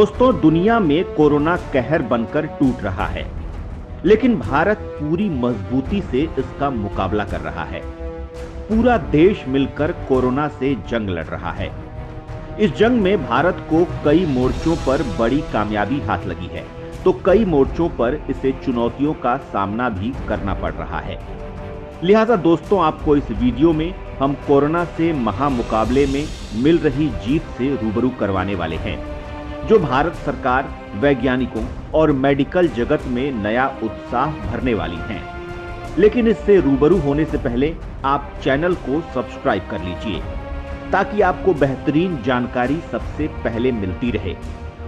दोस्तों, दुनिया में कोरोना कहर बनकर टूट रहा है, लेकिन भारत पूरी मजबूती से इसका मुकाबला कर रहा है। पूरा देश मिलकर कोरोना से जंग लड़ रहा है। इस जंग में भारत को कई मोर्चों पर बड़ी कामयाबी हाथ लगी है, तो कई मोर्चों पर इसे चुनौतियों का सामना भी करना पड़ रहा है। लिहाजा दोस्तों, आपको इस वीडियो में हम कोरोना से महामुकाबले में मिल रही जीत से रूबरू करवाने वाले हैं, जो भारत सरकार, वैज्ञानिकों और मेडिकल जगत में नया उत्साह भरने वाली हैं। लेकिन इससे रूबरू होने से पहले आप चैनल को सब्सक्राइब कर लीजिए, ताकि आपको बेहतरीन जानकारी सबसे पहले मिलती रहे।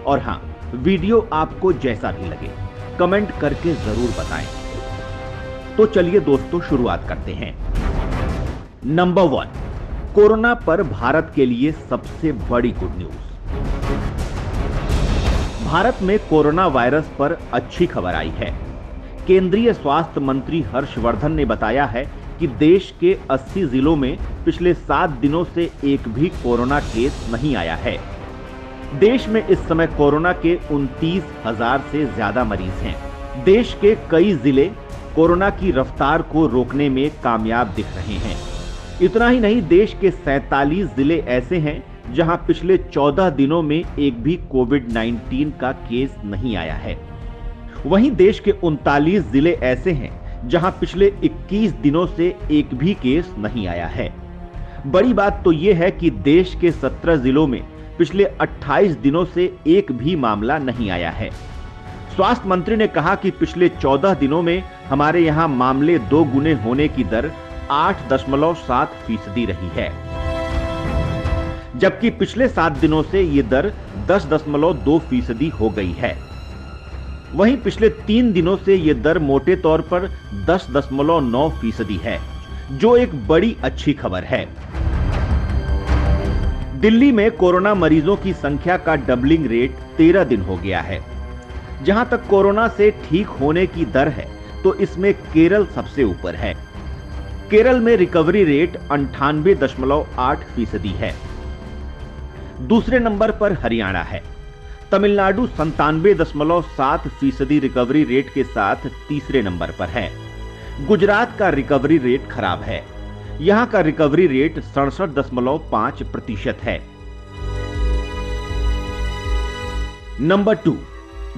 और हाँ, वीडियो आपको जैसा भी लगे कमेंट करके जरूर बताएं। तो चलिए दोस्तों, शुरुआत करते हैं। नंबर 1, कोरोना पर भारत के लिए सबसे बड़ी गुड न्यूज। भारत में कोरोना वायरस पर अच्छी खबर आई है। केंद्रीय स्वास्थ्य मंत्री हर्षवर्धन ने बताया है कि देश के 80 जिलों में पिछले 7 दिनों से एक भी कोरोना केस नहीं आया है। देश में इस समय कोरोना के 29,000 से ज्यादा मरीज हैं। देश के कई जिले कोरोना की रफ्तार को रोकने में कामयाब दिख रहे हैं। इतना ही नहीं, देश के 47 जिले ऐसे हैं जहां पिछले 14 दिनों में एक भी कोविड-19 का केस नहीं आया है। वहीं देश के 39 जिले ऐसे हैं जहां पिछले 21 दिनों से एक भी केस नहीं आया है। बड़ी बात तो यह है कि देश के 17 जिलों में पिछले 28 दिनों से एक भी मामला नहीं आया है। स्वास्थ्य मंत्री ने कहा कि पिछले 14 दिनों में हमारे यहां मामले 2 गुने होने की दर 8.7% रही है, जबकि पिछले 7 दिनों से यह दर 10.2% हो गई है। वहीं पिछले 3 दिनों से यह दर मोटे तौर पर 10.9% है, जो एक बड़ी अच्छी खबर है। दिल्ली में कोरोना मरीजों की संख्या का डबलिंग रेट 13 दिन हो गया है। जहां तक कोरोना से ठीक होने की दर है, तो इसमें केरल सबसे ऊपर है। केरल में रिकवरी रेट 98.8% है। दूसरे नंबर पर हरियाणा है। तमिलनाडु 97.7% रिकवरी रेट के साथ तीसरे नंबर पर है। गुजरात का रिकवरी रेट खराब है। यहां का रिकवरी रेट 67.5% है। नंबर 2,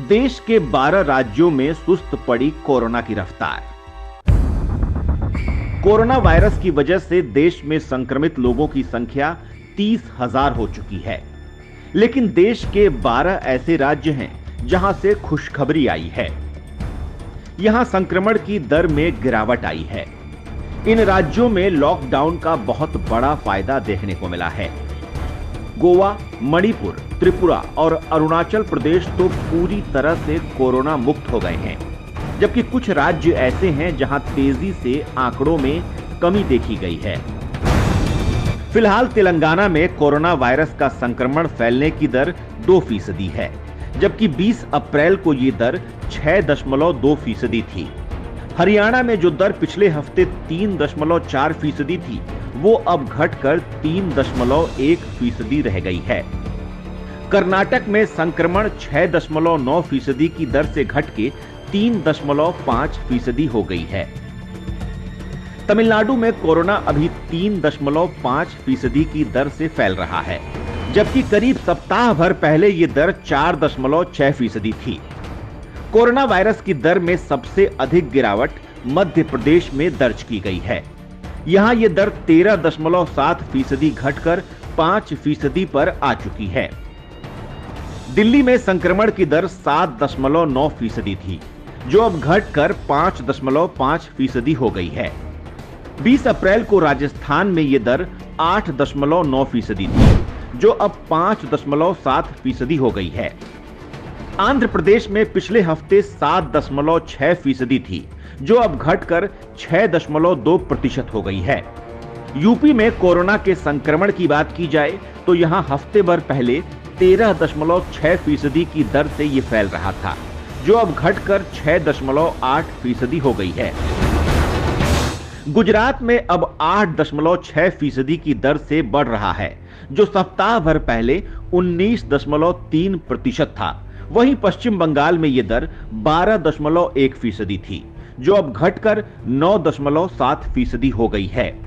देश के 12 राज्यों में सुस्त पड़ी कोरोना की रफ्तार। कोरोना वायरस की वजह से देश में संक्रमित लोगों की संख्या 30,000 हो चुकी है। लेकिन देश के 12 ऐसे राज्य हैं जहां से खुशखबरी आई है। यहां संक्रमण की दर में गिरावट आई है। इन राज्यों में लॉकडाउन का बहुत बड़ा फायदा देखने को मिला है। गोवा, मणिपुर, त्रिपुरा और अरुणाचल प्रदेश तो पूरी तरह से कोरोना मुक्त हो गए हैं, जबकि कुछ राज्य ऐसे हैं जहां तेजी से आंकड़ों में कमी देखी गई है। फिलहाल तेलंगाना में कोरोना वायरस का संक्रमण फैलने की दर 2% है, जबकि 20 अप्रैल को यह दर 6.2% थी। हरियाणा में जो दर पिछले हफ्ते 3.4% थी, वो अब घटकर 3.1% रह गई है। कर्नाटक में संक्रमण 6.9% की दर से घटके 3.5% हो गई है। तमिलनाडु में कोरोना अभी 3.5% की दर से फैल रहा है, जबकि करीब सप्ताह भर पहले यह दर 4.6% थी। कोरोना वायरस की दर में सबसे अधिक गिरावट मध्य प्रदेश में दर्ज की गई है। यहां यह दर 13.7% घटकर 5% पर आ चुकी है। दिल्ली में संक्रमण की दर 7.9% थी, जो अब घटकर 5.5% हो गई है। 20 अप्रैल को राजस्थान में यह दर 8.9% थी, जो अब 5.7% हो गई है। आंध्र प्रदेश में पिछले हफ्ते 7.6% थी, जो अब घटकर 6.2% हो गई है। यूपी में कोरोना के संक्रमण की बात की जाए तो यहां हफ्ते भर पहले 13.6% की दर से यह फैल रहा था, जो अब घटकर 6.8% हो गई है। गुजरात में अब 8.6% की दर से बढ़ रहा है, जो सप्ताह भर पहले 19.3% था। वहीं पश्चिम बंगाल में यह दर 12.1% थी, जो अब घटकर 9.7% हो गई है।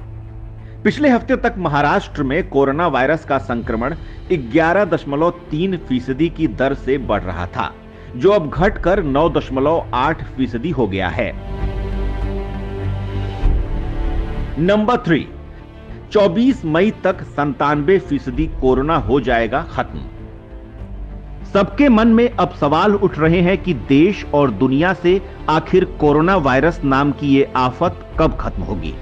पिछले हफ्ते तक महाराष्ट्र में कोरोना वायरस का संक्रमण 11.3% की दर से बढ़ रहा था, जो अब घटकर 9.8% हो गया है। नंबर 3, 24 मई तक 97% कोरोना हो जाएगा खत्म। सबके मन में अब सवाल उठ रहे हैं कि देश और दुनिया से आखिर कोरोना वायरस नाम की ये आफत कब खत्म होगी।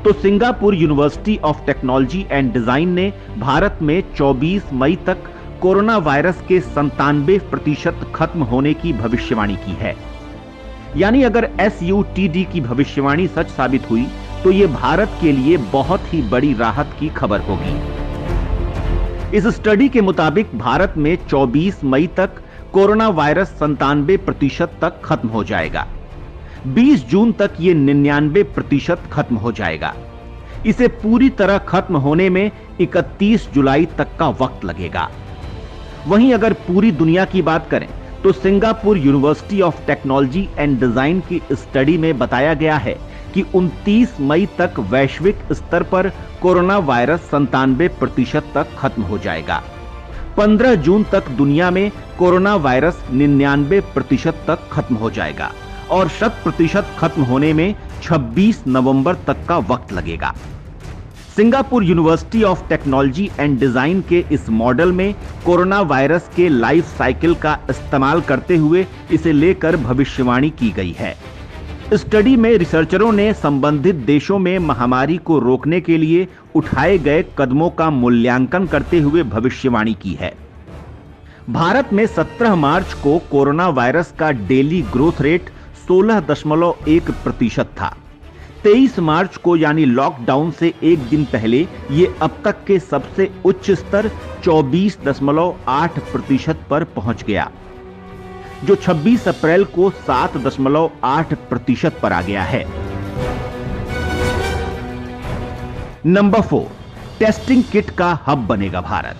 तो Singapore university of technology and design ने भारत में 24 मई तक कोरोना वायरस के 97% खत्म होने की भविष्यवाणी की है। यानी अगर SUTD की भविष्यवाणी सच साबित हुई तो यह भारत के लिए बहुत ही बड़ी राहत की खबर होगी। इस स्टडी के मुताबिक भारत में 24 मई तक कोरोना वायरस 97% तक खत्म हो जाएगा। 20 जून तक यह 99% खत्म हो जाएगा। इसे पूरी तरह खत्म होने में 31 जुलाई तक का वक्त लगेगा। वहीं अगर पूरी दुनिया की बात करें तो Singapore university of technology and design की स्टडी में बताया गया है कि 29 मई तक वैश्विक स्तर पर कोरोना वायरस 97% तक खत्म हो जाएगा। 15 जून तक दुनिया में कोरोना वायरस 99% तक खत्म हो जाएगा और 100% खत्म होने में 26 नवंबर तक का वक्त लगेगा। Singapore university of technology and design के इस मॉडल में कोरोना वायरस के लाइफ साइकिल का इस्तेमाल करते हुए इसे लेकर भविष्यवाणी की गई है। स्टडी में रिसर्चरों ने संबंधित देशों में महामारी को रोकने के लिए उठाए गए कदमों का मूल्यांकन करते हुए भविष्यवाणी की है। भारत में 17 मार्च को कोरोना वायरस का डेली ग्रोथ रेट 16.1% था। 23 मार्च को यानी लॉकडाउन से एक दिन पहले ये अब तक के सबसे उच्च स्तर 24.8% पर पहुंच गया, जो 26 अप्रैल को 7.8% पर आ गया है। नंबर 4, टेस्टिंग किट का हब बनेगा भारत।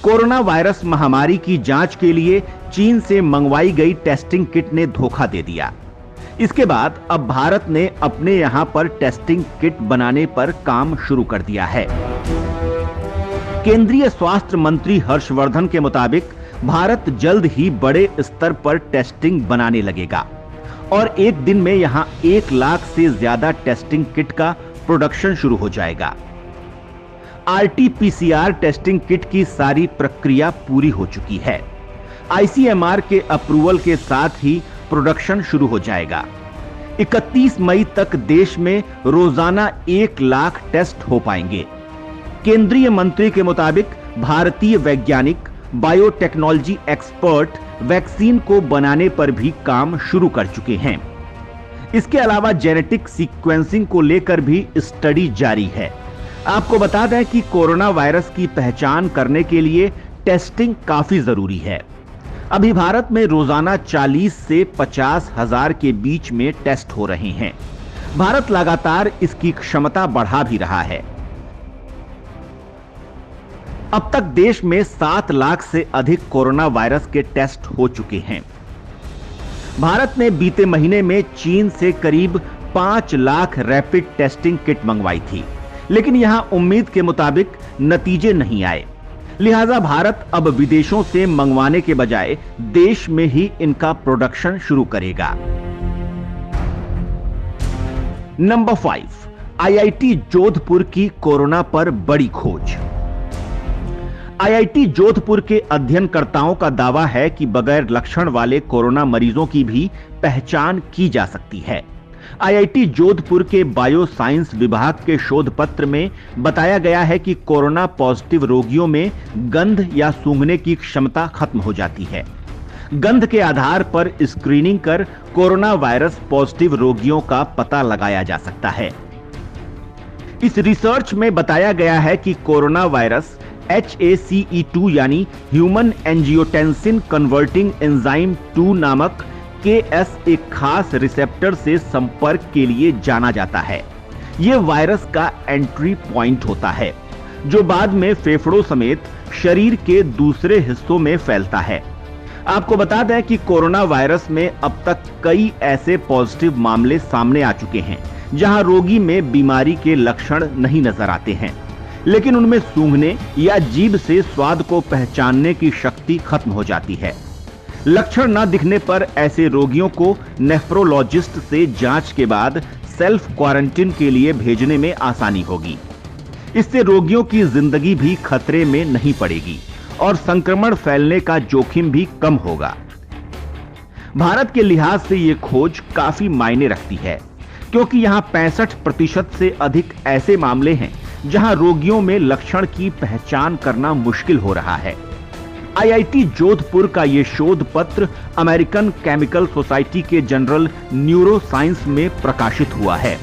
कोरोना वायरस महामारी की जांच के लिए चीन से मंगवाई गई टेस्टिंग किट ने धोखा दे दिया। इसके बाद अब भारत ने अपने यहां पर टेस्टिंग किट बनाने पर काम शुरू कर दिया है। केंद्रीय स्वास्थ्य मंत्री हर्षवर्धन के मुताबिक भारत जल्द ही बड़े स्तर पर टेस्टिंग बनाने लगेगा और एक दिन में यहां 1 लाख से ज्यादा टेस्टिंग किट का प्रोडक्शन शुरू हो जाएगा। RT-PCR टेस्टिंग किट की सारी प्रक्रिया पूरी हो चुकी है। ICMR के अप्रूवल के साथ ही प्रोडक्शन शुरू हो जाएगा। 31 मई तक देश में रोजाना 1 लाख टेस्ट हो पाएंगे। केंद्रीय मंत्री के मुताबिक भारतीय वैज्ञानिक, बायोटेक्नोलॉजी एक्सपर्ट वैक्सीन को बनाने पर भी काम शुरू कर चुके हैं। इसके अलावा जेनेटिक सीक्वेंसिंग को लेकर भी स्टडी जारी है। आपको बता दें कि कोरोना वायरस की पहचान करने के लिए टेस्टिंग काफी जरूरी है। अभी भारत में रोजाना 40 से 50 हजार के बीच में टेस्ट हो रहे हैं। भारत लगातार इसकी क्षमता बढ़ा भी रहा है। अब तक देश में 7 लाख से अधिक कोरोना वायरस के टेस्ट हो चुके हैं। भारत ने बीते महीने में चीन से करीब 5 लाख रैपिड टेस्टिंग किट मंगवाई थी, लेकिन यहां उम्मीद के मुताबिक नतीजे नहीं आए। लिहाजा भारत अब विदेशों से मंगवाने के बजाय देश में ही इनका प्रोडक्शन शुरू करेगा। नंबर 5, IIT जोधपुर की कोरोना पर बड़ी खोज। IIT जोधपुर के अध्ययनकर्ताओं का दावा है कि बगैर लक्षण वाले कोरोना मरीजों की भी पहचान की जा सकती है। IIT जोधपुर के बायो साइंस विभाग के शोध पत्र में बताया गया है कि कोरोना पॉजिटिव रोगियों में गंध या सूंघने की क्षमता खत्म हो जाती है। गंध के आधार पर स्क्रीनिंग कर कोरोना वायरस पॉजिटिव रोगियों का पता लगाया जा सकता है। इस रिसर्च में बताया गया है कि कोरोना वायरस HACE2 यानी ह्यूमन एंजियोटेंसिन कन्वर्टिंग एंजाइम 2 नामक KS एक खास रिसेप्टर से संपर्क के लिए जाना जाता है। ये वायरस का एंट्री पॉइंट होता है जो बाद में फेफड़ों समेत शरीर के दूसरे हिस्सों में फैलता है। आपको बता दें कि कोरोना वायरस में अब तक कई ऐसे पॉजिटिव मामले सामने आ चुके हैं जहां रोगी में बीमारी के लक्षण नहीं नजर आते हैं, लेकिन उनमें सूंघने या जीभ से स्वाद को पहचानने की शक्ति खत्म हो जाती है। लक्षण न दिखने पर ऐसे रोगियों को नेफ्रोलॉजिस्ट से जांच के बाद सेल्फ क्वारंटीन के लिए भेजने में आसानी होगी। इससे रोगियों की जिंदगी भी खतरे में नहीं पड़ेगी और संक्रमण फैलने का जोखिम भी कम होगा। भारत के लिहाज से यह खोज काफी मायने रखती है, क्योंकि यहां 65% से अधिक ऐसे मामले हैं जहां रोगियों में लक्षण की पहचान करना मुश्किल हो रहा है। आईआईटी जोधपुर का यह शोध पत्र अमेरिकन केमिकल सोसाइटी के जर्नल न्यूरो साइंस में प्रकाशित हुआ है।